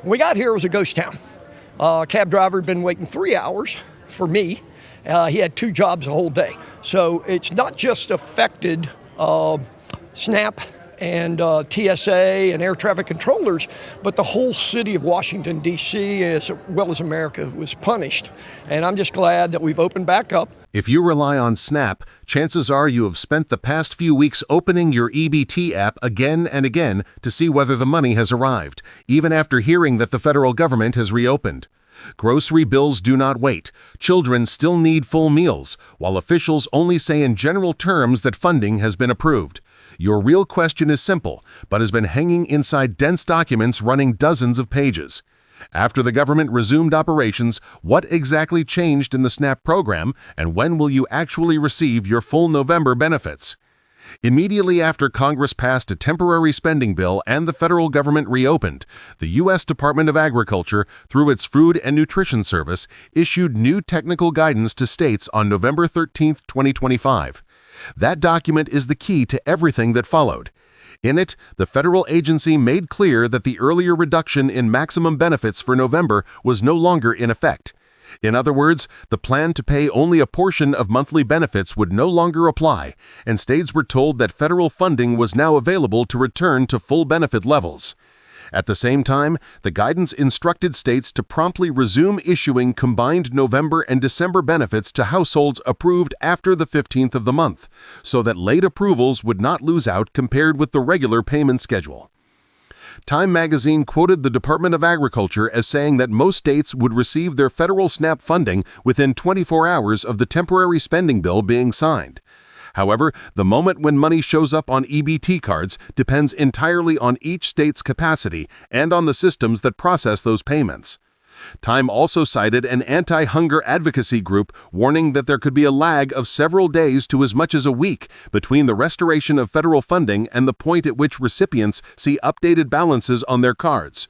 We got here, it was a ghost town. A cab driver had been waiting 3 hours for me. He had 2 jobs the whole day. So it's not just affected SNAP and TSA and air traffic controllers, but the whole city of Washington, D.C., as well as America, was punished. And I'm just glad that we've opened back up. If you rely on SNAP, chances are you have spent the past few weeks opening your EBT app again and again to see whether the money has arrived, even after hearing that the federal government has reopened. Grocery bills do not wait. Children still need full meals, while officials only say in general terms that funding has been approved. Your real question is simple, but has been hanging inside dense documents running dozens of pages. After the government resumed operations, what exactly changed in the SNAP program, and when will you actually receive your full November benefits? Immediately after Congress passed a temporary spending bill and the federal government reopened, the U.S. Department of Agriculture, through its Food and Nutrition Service, issued new technical guidance to states on November 13, 2025. That document is the key to everything that followed. In it, the federal agency made clear that the earlier reduction in maximum benefits for November was no longer in effect. In other words, the plan to pay only a portion of monthly benefits would no longer apply, and states were told that federal funding was now available to return to full benefit levels. At the same time, the guidance instructed states to promptly resume issuing combined November and December benefits to households approved after the 15th of the month, so that late approvals would not lose out compared with the regular payment schedule. Time magazine quoted the Department of Agriculture as saying that most states would receive their federal SNAP funding within 24 hours of the temporary spending bill being signed. However, the moment when money shows up on EBT cards depends entirely on each state's capacity and on the systems that process those payments. Time also cited an anti-hunger advocacy group warning that there could be a lag of several days to as much as a week between the restoration of federal funding and the point at which recipients see updated balances on their cards.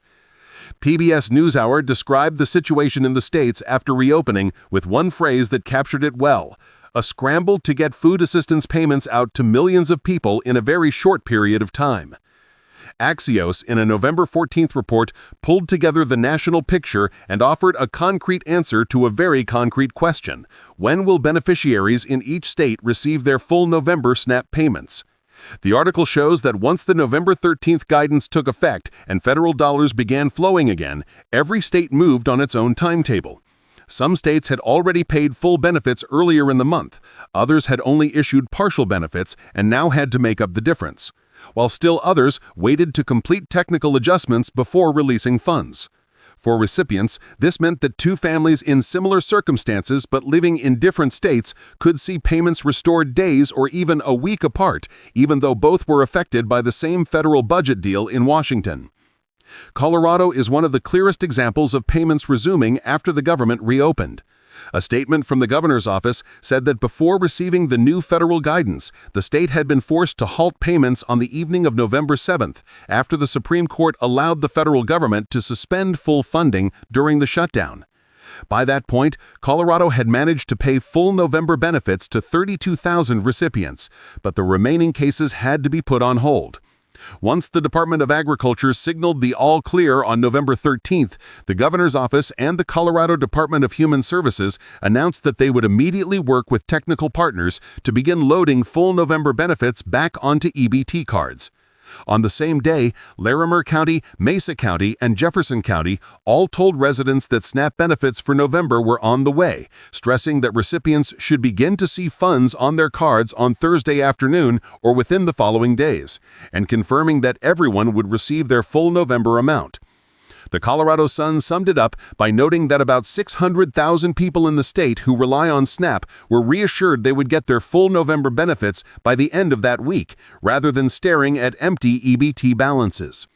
PBS NewsHour described the situation in the states after reopening with one phrase that captured it well: a scramble to get food assistance payments out to millions of people in a very short period of time. Axios, in a November 14th report, pulled together the national picture and offered a concrete answer to a very concrete question: when will beneficiaries in each state receive their full November SNAP payments? The article shows that once the November 13th guidance took effect and federal dollars began flowing again, every state moved on its own timetable. Some states had already paid full benefits earlier in the month. Others had only issued partial benefits and now had to make up the difference, while still others waited to complete technical adjustments before releasing funds. For recipients, this meant that 2 families in similar circumstances but living in different states could see payments restored days or even a week apart, even though both were affected by the same federal budget deal in Washington. Colorado is one of the clearest examples of payments resuming after the government reopened. A statement from the governor's office said that before receiving the new federal guidance, the state had been forced to halt payments on the evening of November 7th after the Supreme Court allowed the federal government to suspend full funding during the shutdown. By that point, Colorado had managed to pay full November benefits to 32,000 recipients, but the remaining cases had to be put on hold. Once the Department of Agriculture signaled the all clear on November 13th, the governor's office and the Colorado Department of Human Services announced that they would immediately work with technical partners to begin loading full November benefits back onto EBT cards. On the same day, Larimer County, Mesa County, and Jefferson County all told residents that SNAP benefits for November were on the way, stressing that recipients should begin to see funds on their cards on Thursday afternoon or within the following days, and confirming that everyone would receive their full November amount. The Colorado Sun summed it up by noting that about 600,000 people in the state who rely on SNAP were reassured they would get their full November benefits by the end of that week, rather than staring at empty EBT balances.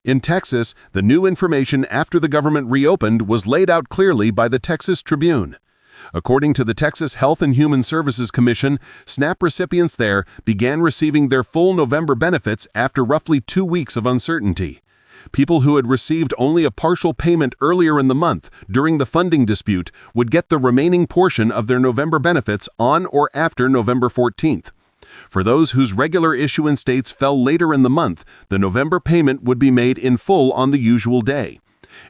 In Texas, the new information after the government reopened was laid out clearly by the Texas Tribune. According to the Texas Health and Human Services Commission, SNAP recipients there began receiving their full November benefits after roughly 2 weeks of uncertainty. People who had received only a partial payment earlier in the month during the funding dispute would get the remaining portion of their November benefits on or after November 14th. For those whose regular issuance dates fell later in the month, the November payment would be made in full on the usual day.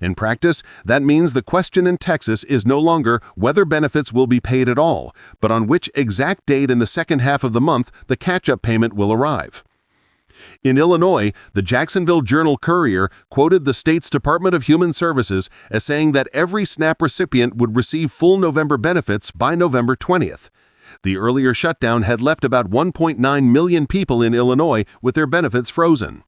In practice, that means the question in Texas is no longer whether benefits will be paid at all, but on which exact date in the second half of the month the catch-up payment will arrive. In Illinois, the Jacksonville Journal-Courier quoted the state's Department of Human Services as saying that every SNAP recipient would receive full November benefits by November 20th. The earlier shutdown had left about 1.9 million people in Illinois with their benefits frozen.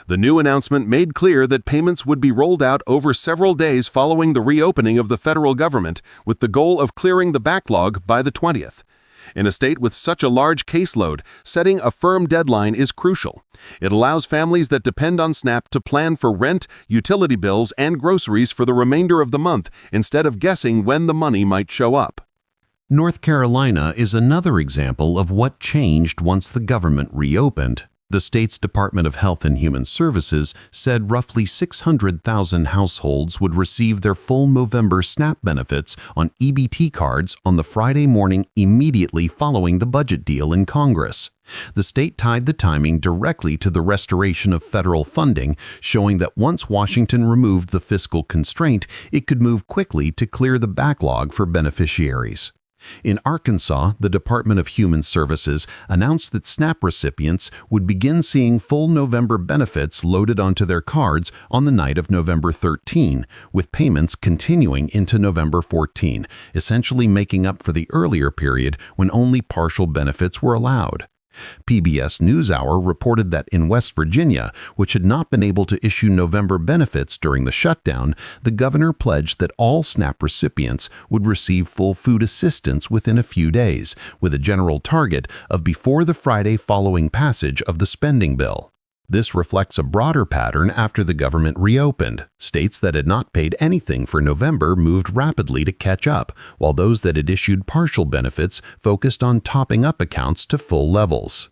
The new announcement made clear that payments would be rolled out over several days following the reopening of the federal government, with the goal of clearing the backlog by the 20th. In a state with such a large caseload, setting a firm deadline is crucial. It allows families that depend on SNAP to plan for rent, utility bills, and groceries for the remainder of the month instead of guessing when the money might show up. North Carolina is another example of what changed once the government reopened. The state's Department of Health and Human Services said roughly 600,000 households would receive their full November SNAP benefits on EBT cards on the Friday morning immediately following the budget deal in Congress. The state tied the timing directly to the restoration of federal funding, showing that once Washington removed the fiscal constraint, it could move quickly to clear the backlog for beneficiaries. In Arkansas, the Department of Human Services announced that SNAP recipients would begin seeing full November benefits loaded onto their cards on the night of November 13, with payments continuing into November 14, essentially making up for the earlier period when only partial benefits were allowed. PBS NewsHour reported that in West Virginia, which had not been able to issue November benefits during the shutdown, the governor pledged that all SNAP recipients would receive full food assistance within a few days, with a general target of before the Friday following passage of the spending bill. This reflects a broader pattern after the government reopened. States that had not paid anything for November moved rapidly to catch up, while those that had issued partial benefits focused on topping up accounts to full levels.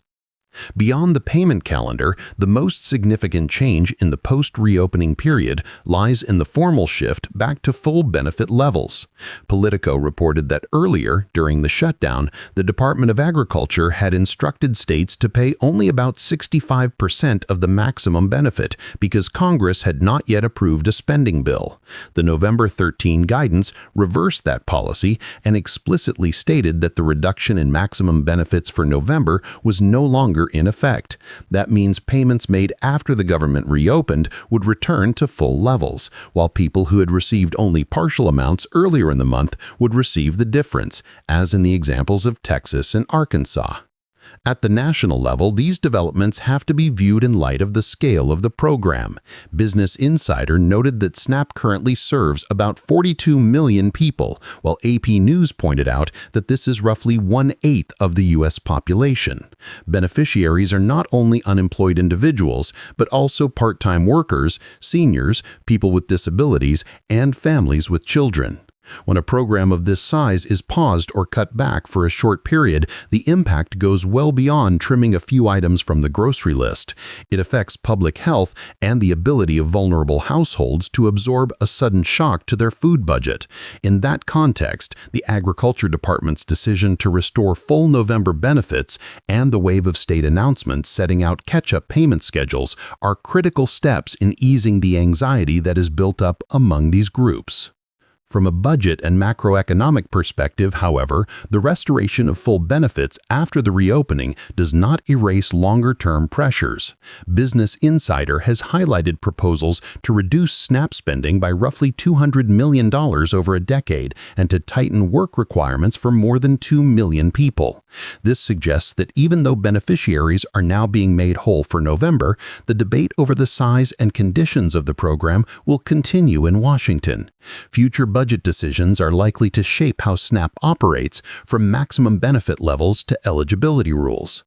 Beyond the payment calendar, the most significant change in the post-reopening period lies in the formal shift back to full benefit levels. Politico reported that earlier, during the shutdown, the Department of Agriculture had instructed states to pay only about 65% of the maximum benefit because Congress had not yet approved a spending bill. The November 13 guidance reversed that policy and explicitly stated that the reduction in maximum benefits for November was no longer in effect. That means payments made after the government reopened would return to full levels, while people who had received only partial amounts earlier in the month would receive the difference, as in the examples of Texas and Arkansas. At the national level, these developments have to be viewed in light of the scale of the program. Business Insider noted that SNAP currently serves about 42 million people, while AP News pointed out that this is roughly 1/8 of the U.S. population. Beneficiaries are not only unemployed individuals, but also part-time workers, seniors, people with disabilities, and families with children. When a program of this size is paused or cut back for a short period, the impact goes well beyond trimming a few items from the grocery list. It affects public health and the ability of vulnerable households to absorb a sudden shock to their food budget. In that context, the Agriculture Department's decision to restore full November benefits and the wave of state announcements setting out catch-up payment schedules are critical steps in easing the anxiety that is built up among these groups. From a budget and macroeconomic perspective, however, the restoration of full benefits after the reopening does not erase longer-term pressures. Business Insider has highlighted proposals to reduce SNAP spending by roughly $200 million over a decade and to tighten work requirements for more than 2 million people. This suggests that even though beneficiaries are now being made whole for November, the debate over the size and conditions of the program will continue in Washington. Future budget decisions are likely to shape how SNAP operates, from maximum benefit levels to eligibility rules.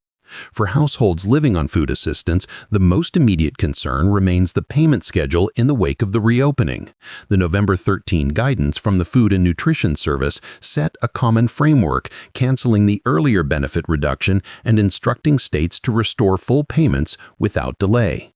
For households living on food assistance, the most immediate concern remains the payment schedule in the wake of the reopening. The November 13 guidance from the Food and Nutrition Service set a common framework, canceling the earlier benefit reduction and instructing states to restore full payments without delay.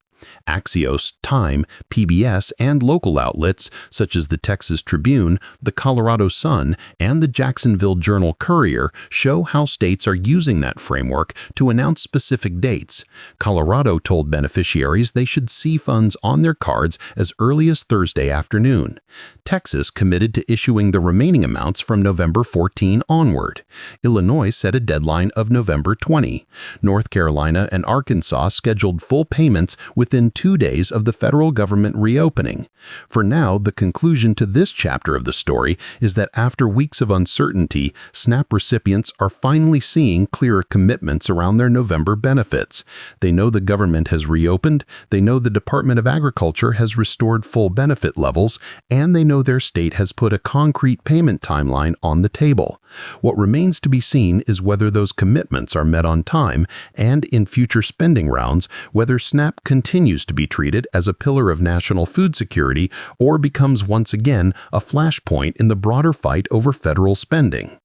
Axios, Time, PBS, and local outlets such as the Texas Tribune, the Colorado Sun, and the Jacksonville Journal-Courier show how states are using that framework to announce specific dates. Colorado told beneficiaries they should see funds on their cards as early as Thursday afternoon. Texas committed to issuing the remaining amounts from November 14 onward. Illinois set a deadline of November 20. North Carolina and Arkansas scheduled full payments within 2 days of the federal government reopening. For now, the conclusion to this chapter of the story is that after weeks of uncertainty, SNAP recipients are finally seeing clearer commitments around their November benefits. They know the government has reopened, they know the Department of Agriculture has restored full benefit levels, and they know their state has put a concrete payment timeline on the table. What remains to be seen is whether those commitments are met on time, and in future spending rounds, whether SNAP continues to be treated as a pillar of national food security or becomes once again a flashpoint in the broader fight over federal spending.